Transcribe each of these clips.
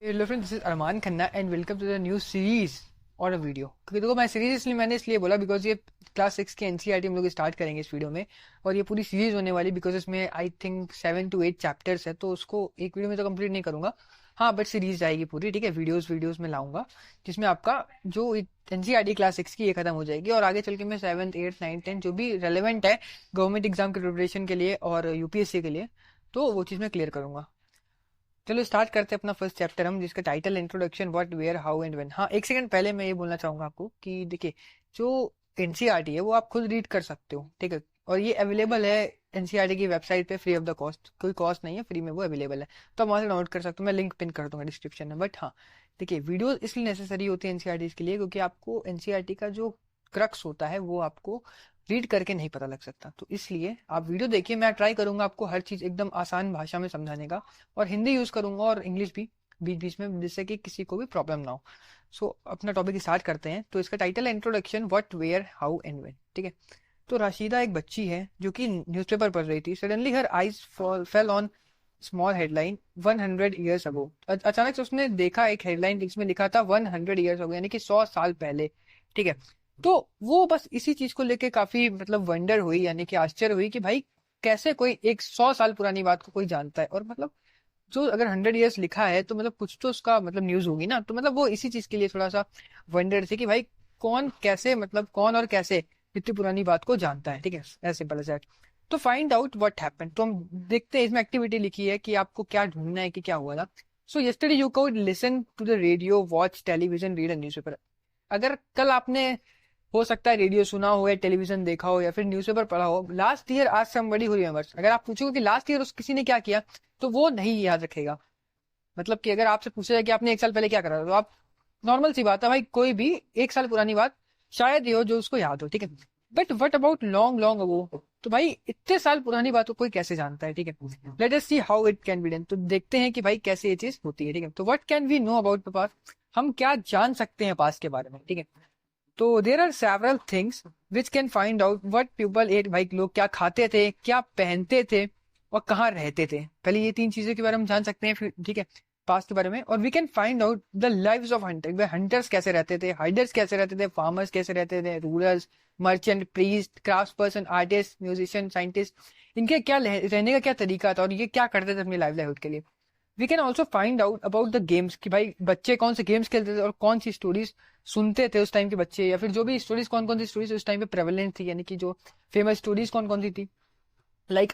Hello friend, this is Armaan Khanna and welcome to the new series और a video. क्योंकि देखो, मैं सीरीज इसलिए बोला बिकॉज ये क्लास 6 की एनसीईआरटी हम लोग स्टार्ट करेंगे इस वीडियो में। और ये पूरी सीरीज होने वाली बिकॉज इसमें आई थिंक 7 to 8 चैप्टर्स है, तो उसको एक वीडियो में तो कंप्लीट नहीं करूंगा। हाँ, बट सीरीज आएगी पूरी, ठीक है। वीडियोस में लाऊंगा जिसमें आपका जो एनसीईआरटी क्लास 6 की ये खत्म हो जाएगी और आगे चल के मैं 7th 8th 9th 10th जो भी रेलिवेंट है गवर्नमेंट एग्जाम के प्रिपरेशन के लिए और यूपीएससी के लिए, तो वो चीज़ मैं क्लियर करूंगा। चलो स्टार्ट करते हैं अपना फर्स्ट चैप्टर हम, जिसका title introduction what where how and when. हाँ, एक सेकंड पहले मैं ये बोलना चाहूंगा आपको कि देखिए, जो एनसीईआरटी है वो आप खुद रीड कर सकते हो, ठीक है। और ये अवेलेबल है एनसीईआरटी की वेबसाइट पे फ्री ऑफ द कॉस्ट, कोई कॉस्ट नहीं है, फ्री में वो अवेलेबल है। तो आप वहाँ से डाउनलोड कर सकते हो, मैं लिंक पिन कर दूंगा डिस्क्रिप्शन में। बट हाँ, देखिए, वीडियो इसलिए नेसेसरी होती है एनसीईआरटी के लिए क्योंकि आपको एनसीईआरटी का जो क्रक्स होता है वो आपको रीड करके नहीं पता लग सकता। तो इसलिए आप वीडियो देखिए, मैं ट्राई करूंगा आपको हर चीज एकदम आसान भाषा में समझाने का, और हिंदी यूज करूंगा और इंग्लिश भी बीच बीच में, जिससे कि किसी को भी प्रॉब्लम ना हो। सो अपना टॉपिक स्टार्ट करते हैं। तो इसका टाइटल है introduction what where how and when, ठीक है। तो राशिदा एक बच्ची है जो कि न्यूज़पेपर पढ़ रही थी। Suddenly her eyes fell on small headline 100 years अगो। अचानक से उसने देखा एक हेडलाइन जिसमें लिखा था 100 years अगो, यानी कि 100 साल पहले, ठीक है। तो वो बस इसी चीज को लेके काफी वंडर हुई, यानी कि आश्चर्य हुई कि भाई कैसे कोई एक 100 साल पुरानी बात को कोई जानता है। और जो अगर 100 years लिखा है तो कुछ तो उसका न्यूज होगी ना। तो वो इसी चीज के लिए थोड़ा सा वंडर थी कि भाई कौन कैसे, कौन और कैसे इतनी पुरानी बात को जानता है, ठीक है। ऐसे सिंपल एज दैट। तो फाइंड आउट व्हाट हैपेंड, तो हम देखते हैं इसमें एक्टिविटी लिखी है कि आपको क्या ढूंढना है कि क्या हुआ था। So yesterday you could listen to the radio, watch television, read a newspaper. अगर कल आपने, हो सकता है, रेडियो सुना हो या टेलीविजन देखा हो या फिर न्यूज़पेपर पढ़ा हो, लास्ट ईयर आज समबडी हु रिमेंबर्स, अगर आप पूछोगे कि लास्ट ईयर उस किसी ने क्या किया, तो वो नहीं याद रखेगा। कि अगर आपसे पूछा जाए कि आपने एक साल पहले क्या करा था, तो आप, नॉर्मल सी बात है भाई, कोई भी एक साल पुरानी बात शायद ये हो जो उसको याद हो, ठीक है। But what about long long ago, तो भाई इतने साल पुरानी बात को कोई कैसे जानता है, ठीक है। Let us see how it can be done, तो देखते हैं कि भाई कैसे ये चीज होती है, ठीक है। तो what can we know about the past, हम क्या जान सकते हैं पास्ट के बारे में, ठीक है। तो there are several things which can find out what people ate, भाई लोग क्या खाते थे, क्या पहनते थे और कहाँ रहते थे। पहले ये 3 चीजों के बारे में जान सकते हैं, फिर ठीक है पास्ट के बारे में। और we can find out the lives of hunter, hunters कैसे रहते थे, हाइडर्स कैसे रहते थे, फार्मर्स कैसे रहते थे, rulers, merchant, priest, craft person, artist, musician, scientist, इनके क्या रहने का क्या तरीका था और ये क्या करते थे अपनी लाइवलीहुड के लिए। We can also find out about the games, कि भाई बच्चे कौन से गेम्स खेलते थे और कौन सी स्टोरीज सुनते थे उस टाइम के बच्चे, या फिर जो भी स्टोरीज, कौन कौन सी स्टोरीज उस टाइम पे प्रेवलेंट थी, यानी कि जो फेमस स्टोरीज कौन कौन सी थी।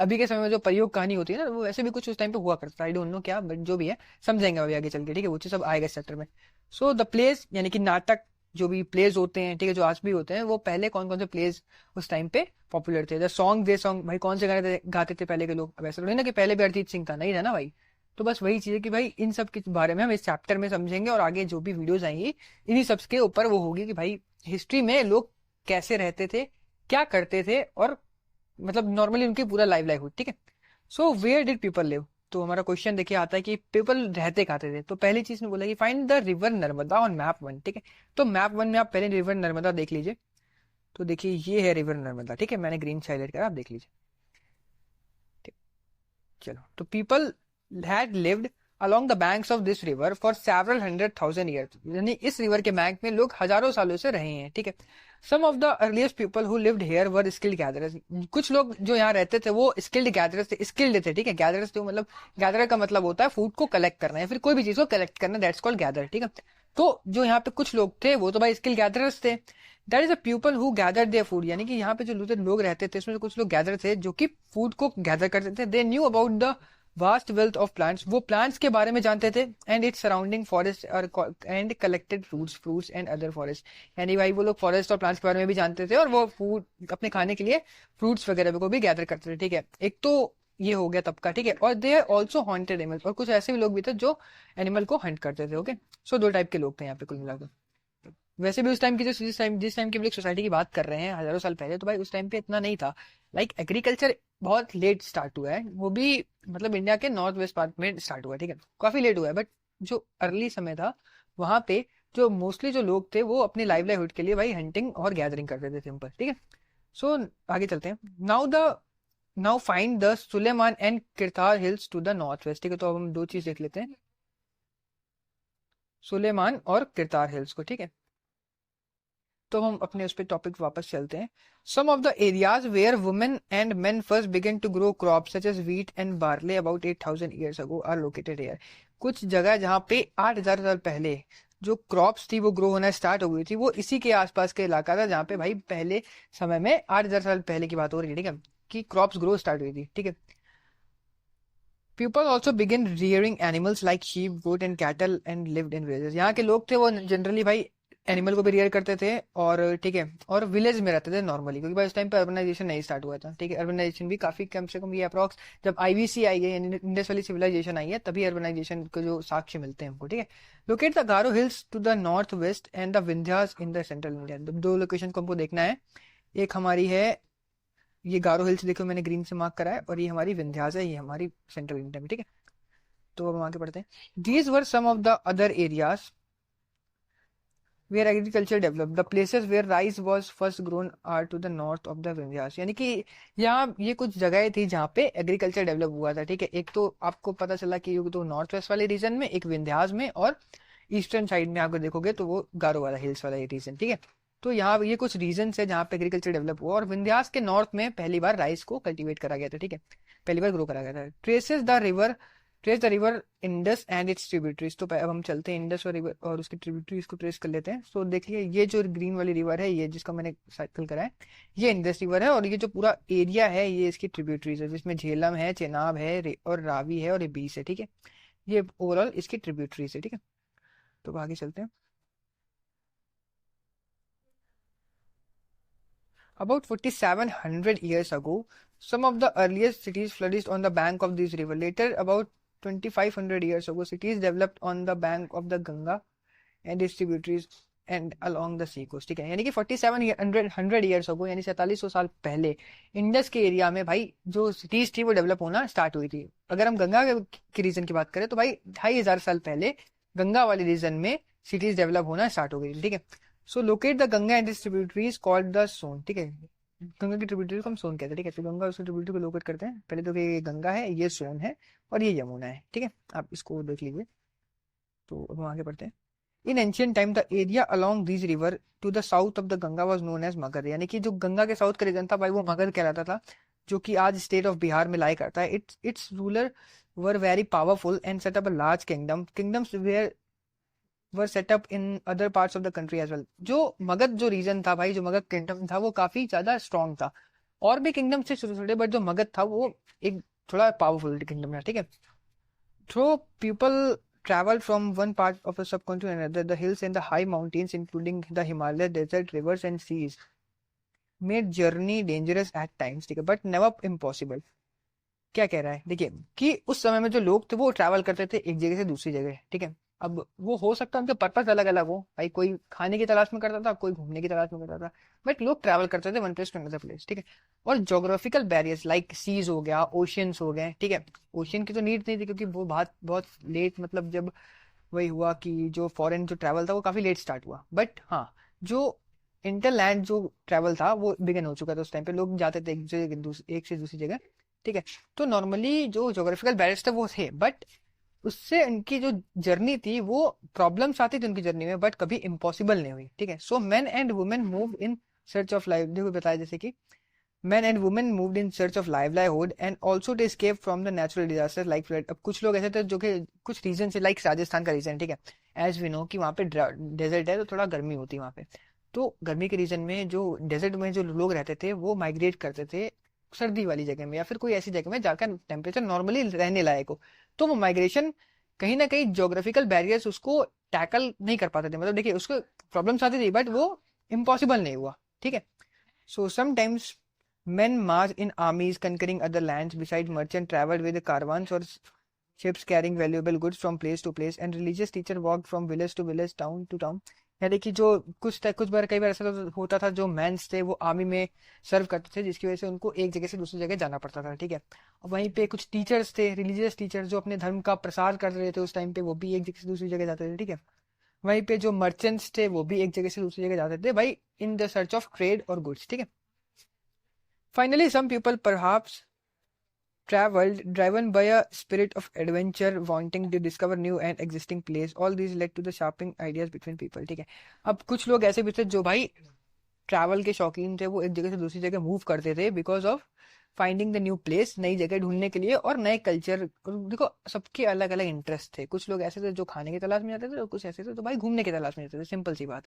अभी के समय में जो प्रयोग कहानी होती है ना, वो वैसे भी कुछ उस टाइम पे हुआ करता है, आई डोंट नो क्या, बट जो भी है समझेंगे अभी आगे चल के, ठीक है। वो चीज सब आएगा इस चैप्टर में। सो द प्लेस, यानी कि नाटक, जो भी प्लेस होते हैं, ठीक है, जो आज भी होते हैं, वो पहले कौन कौन से प्लेस उस टाइम पे पॉपुलर थे। द सॉन्ग, दे सॉन्ग, भाई कौन से गाने गाते थे पहले के लोग। अब ऐसा थोड़ी ना कि पहले भी अरिजीत सिंह था, नहीं था ना भाई। तो बस वही चीज है कि भाई इन सब के बारे में हम इस चैप्टर में समझेंगे, और आगे जो भी वीडियोज आएंगी इन्हीं सब के ऊपर वो होगी कि भाई हिस्ट्री में लोग कैसे रहते थे, क्या करते थे, और नॉर्मली उनकी पूरा लाइवलीहुड, ठीक है। So where did people live, तो हमारा क्वेश्चन देखिए आता है कि पीपल रहते कहाँ थे। तो पहली चीज में बोला कि find the river Narmada on map 1, ठीक है। तो मैप 1 में आप पहले रिवर नर्मदा देख लीजिए। तो देखिए ये है रिवर नर्मदा, ठीक है, मैंने ग्रीन से हाईलाइट करा, आप देख लीजिए, ठीक। चलो, तो people had lived along the banks of this river for several 100,000 years, यानी इस रिवर के बैंक में लोग हजारों सालों से रहे हैं, ठीक है। Some of the earliest people who lived here were skilled gatherers, कुछ लोग जो यहाँ रहते थे वो skilled gatherers थे, skilled थे, ठीक है। gatherers थे, gatherer का मतलब होता है फूड को कलेक्ट करना या फिर कोई भी चीज को कलेक्ट करना, दैट्स कॉल्ड गैदर, ठीक है। तो जो यहाँ पे कुछ लोग थे वो तो भाई स्किल गैदरर्स थे। That is a people who gather their food, यानी कि यहाँ पे जो लोग रहते थे उसमें कुछ लोग गैदर थे जो कि फूड को गैदर करते थे। They knew about the vast wealth of plants, वो प्लांट्स के बारे में जानते थे, and its surrounding forest and collected fruits and other forest, यानी भाई वो लोग फॉरेस्ट और प्लांट्स के बारे में भी जानते थे और वो फूड अपने खाने के लिए फ्रूट्स वगैरह को भी गैदर करते थे, ठीक है। एक तो ये हो गया तब का, ठीक है। और they are also hunted animals, और कुछ ऐसे भी लोग भी थे जो एनिमल को हंट करते थे, ओके। सो 2 टाइप के लोग थे यहाँ पे कुल मिलाकर। वैसे भी उस टाइम की, जो जिस टाइम की हम लोग सोसाइटी की बात कर रहे हैं हजारों साल पहले, तो भाई उस टाइम पे इतना नहीं था। एग्रीकल्चर बहुत लेट स्टार्ट हुआ है, वो भी इंडिया के नॉर्थ वेस्ट पार्ट में स्टार्ट हुआ है, ठीक है, काफी लेट हुआ है। बट जो अर्ली समय था वहां पे जो मोस्टली जो लोग थे वो अपनी लाइवलीहुड के लिए भाई हंटिंग और गैदरिंग करते थे, सिंपल, ठीक है। सो आगे चलते हैं। Now find the Sulaiman and Kirthar hills to the north west, ठीक है। तो अब हम 2 चीज देख लेते हैं। सुलेमान और किरतार हिल्स को, ठीक है। तो हम अपने उस पे टॉपिक वापस चलते हैं। Some of the areas where women and men first began to grow crops such as wheat and barley about 8,000 years ago are located here. कुछ जगह जहाँ पे 8,000 साल पहले जो क्रॉप्स थी वो ग्रो होना स्टार्ट हो गई थी, वो इसी के आसपास के इलाका था जहाँ पे भाई पहले समय में 8,000 साल पहले की बात हो रही है, ठीक है, कि क्रॉप्स ग्रो स्टार्ट हुई थी, ठीक है। People also begin rearing animals like sheep, goat and cattle and lived in villages। यहाँ के लोग थे वो जनरली भाई एनिमल को भी रियर करते थे, और ठीक है, और विलेज में रहते थे नॉर्मली, क्योंकि भाई उस टाइम पे अर्बनाइजेशन नहीं स्टार्ट हुआ था, ठीक है। अर्बनाइजेशन भी काफी कम से कम ये अप्रॉक्स जब आईवीसी आई है यानी इंडस वैली सिविलाइजेशन आई है तभी अर्बनाइजेशन को जो साक्ष्य मिलते हैं हमको, ठीक है। Locate the Garo hills to the north west and the Vindhyas in the central India. दो लोकेशन को हमको देखना है, एक हमारी है ये गारो हिल्स, देखो मैंने ग्रीन से मार्क करा है, और ये हमारी विंध्यास है, ये हमारी सेंट्रल इंडिया में, ठीक है। तो अब हम आगे बढ़ते हैं। These were some of the other areas where agriculture develop. The places where rice was first grown are to the north of the Vindhyas. यानी कि यहाँ ये कुछ जगह थी जहाँ पे एग्रीकल्चर डेवलप हुआ था, ठीक है। एक तो आपको पता चला कि ये तो नॉर्थ वेस्ट वाले रीजन में, एक विंध्यास में, और ईस्टर्न साइड में आपको देखोगे तो वो गारो वाला हिल्स वाला रीजन, ठीक है। तो यहाँ ये कुछ रीजन है जहाँ पे एग्रीकल्चर डेवलप हुआ, और विंध्यास के नॉर्थ में पहली बार राइस को कल्टीवेट करा गया था, ठीक है, पहली बार ग्रो करा गया था। Trace the river Indus and it's tributaries. तो अब हम चलते हैं इंडस और रिवर और उसकी ट्रिब्यूटरीज को ट्रेस कर लेते हैं। तो देखिए ये जो ग्रीन वाली रिवर है, ये जिसका मैंने साइकिल करा है, ये इंडस रिवर है, और ये जो पूरा एरिया है ये इसकी ट्रिब्यूटरीज है, जिसमें झेलम है, चेनाब है, और रावी है, और ये बीस है, ठीक है। ये ओवरऑल इसकी ट्रिब्यूटरीज है, ठीक है। तो अब आगे चलते हैं। About 4,700 years ago, some of the earliest cities flourished on the bank of this river. Later, about 2,500 years ago, cities developed on the bank of the Ganga and its tributaries and along the sea coast। ठीक है, यानी कि 4,700 years ago यानी 4700 साल पहले Indus के area में भाई जो सिटीज थी वो डेवलप होना स्टार्ट हुई थी। अगर हम गंगा के रीजन की बात करें तो भाई 2,500 साल पहले गंगा वाले रीजन में सिटीज डेवलप होना स्टार्ट हो गई, ठीक है। So locate the Ganga and tributaries called the Son, ठीक है। गंगा की ट्रिब्यूटरी को हम सोन कहते हैं, ठीक है। तो गंगा उसकी ट्रिब्यूटरी को लोकेट करते हैं। पहले तो ये गंगा है, ये सोन है, और ये यमुना है, ठीक है। आप इसको देख लीजिए। तो अब हम आगे बढ़ते हैं। In ancient time the area along this river to the south of the Ganga was known as Magadh. यानी कि जो गंगा के साउथ का रीजन था भाई वो मगध कहलाता था, जो कि आज स्टेट ऑफ बिहार में लाई करता है। Its ruler were very powerful and set up a large kingdoms where were set up in other parts of the country as well. जो मगध जो रीजन था भाई, जो मगध किंगडम था वो काफी ज्यादा स्ट्रॉन्ग था, और भी किंगडम थे छोटे छोटे, बट जो मगध था वो एक थोड़ा पावरफुल किंगडम था, ठीक है। Throw people traveled from one part of a subcontinent to another, the hills and the high mountains, including the Himalaya, desert, rivers and seas, made journey dangerous at times, ठीक है, but never impossible। क्या कह रहा है देखिए, कि उस समय में जो लोग थे वो ट्रैवल करते थे एक जगह से दूसरी जगह, ठीक है। अब वो हो सकता है उनका पर्पस अलग अलग हो भाई, कोई खाने की तलाश में करता था, कोई घूमने की तलाश में करता था, बट लोग ट्रैवल करते थे one place to another place, ठीक है। और जोग्राफिकल बैरियर्स लाइक सीज हो गया, ओशियंस हो गए, ठीक है। ओशियन की तो नीड नहीं थी क्योंकि वो बहुत बहुत लेट, मतलब जब वही हुआ कि जो फॉरेन जो ट्रैवल था वो काफी लेट स्टार्ट हुआ, बट हाँ जो इंटरलैंड जो ट्रैवल था वो बिगिन हो चुका था। उस टाइम पे लोग जाते थे एक से दूसरी जगह, ठीक है। तो नॉर्मली जो जोग्राफिकल बैरियर्स थे वो थे, बट उससे उनकी जो जर्नी थी वो प्रॉब्लम्स आती थी उनकी जर्नी में, बट कभी इम्पॉसिबल नहीं हुई, ठीक है। So man and women move in search of life, देखो बताया जैसे कि men and women moved in search of livelihood and also to escape from the natural disasters like flood। अब कुछ लोग ऐसे थे जो कि कुछ रीजन से, लाइक राजस्थान का रीजन, ठीक है, एज वी नो कि वहाँ पे डेजर्ट है तो थोड़ा गर्मी होती है वहाँ पे। तो गर्मी के रीजन में जो डेजर्ट में जो लोग रहते थे वो माइग्रेट करते थे सर्दी वाली जगह में, या फिर कोई ऐसी जगह में जाकर टेम्परेचर नॉर्मली रहने लायक हो। तो वो माइग्रेशन कहीं ना कहीं जोग्राफिकल बैरियर्स उसको टैकल नहीं कर पाते थे, मतलब देखिए उसको प्रॉब्लम्स आती थी बट वो इम्पॉसिबल नहीं हुआ, ठीक है। So sometimes men marched in armies conquering other lands. Besides, merchants traveled with caravans or ships carrying valuable goods from place to place, and religious teachers walked from village to village, town to town। यानी कि जो कुछ बार कई बार ऐसा होता था, जो men's थे वो आर्मी में सर्व करते थे, जिसकी वजह से उनको एक जगह से दूसरी जगह जाना पड़ता था, ठीक है। और वहीं पे कुछ टीचर्स थे, रिलीजियस टीचर्स, जो अपने धर्म का प्रसार कर रहे थे उस टाइम पे, वो भी एक जगह से दूसरी जगह जाते थे, ठीक है। वहीं पे जो मर्चेंट्स थे वो भी एक जगह से दूसरी जगह जाते थे भाई, in the search of trade और गुड्स, ठीक है। Finally, some people perhaps traveled, driven by a spirit of adventure, wanting to discover new and existing place. All these led to the sharpening ideas between people. ठीक है, अब कुछ लोग ऐसे भी थे जो भाई ट्रैवल के शौकीन थे, वो एक जगह से दूसरी जगह मूव करते थे because of finding the new place, नई जगह ढूंढने के लिए और नए कल्चर। देखो सबके अलग अलग इंटरेस्ट थे, कुछ लोग ऐसे थे जो खाने की तलाश में जाते थे और कुछ ऐसे थे तो भाई घूमने की तलाश में जाते थे, सिंपल सी बात।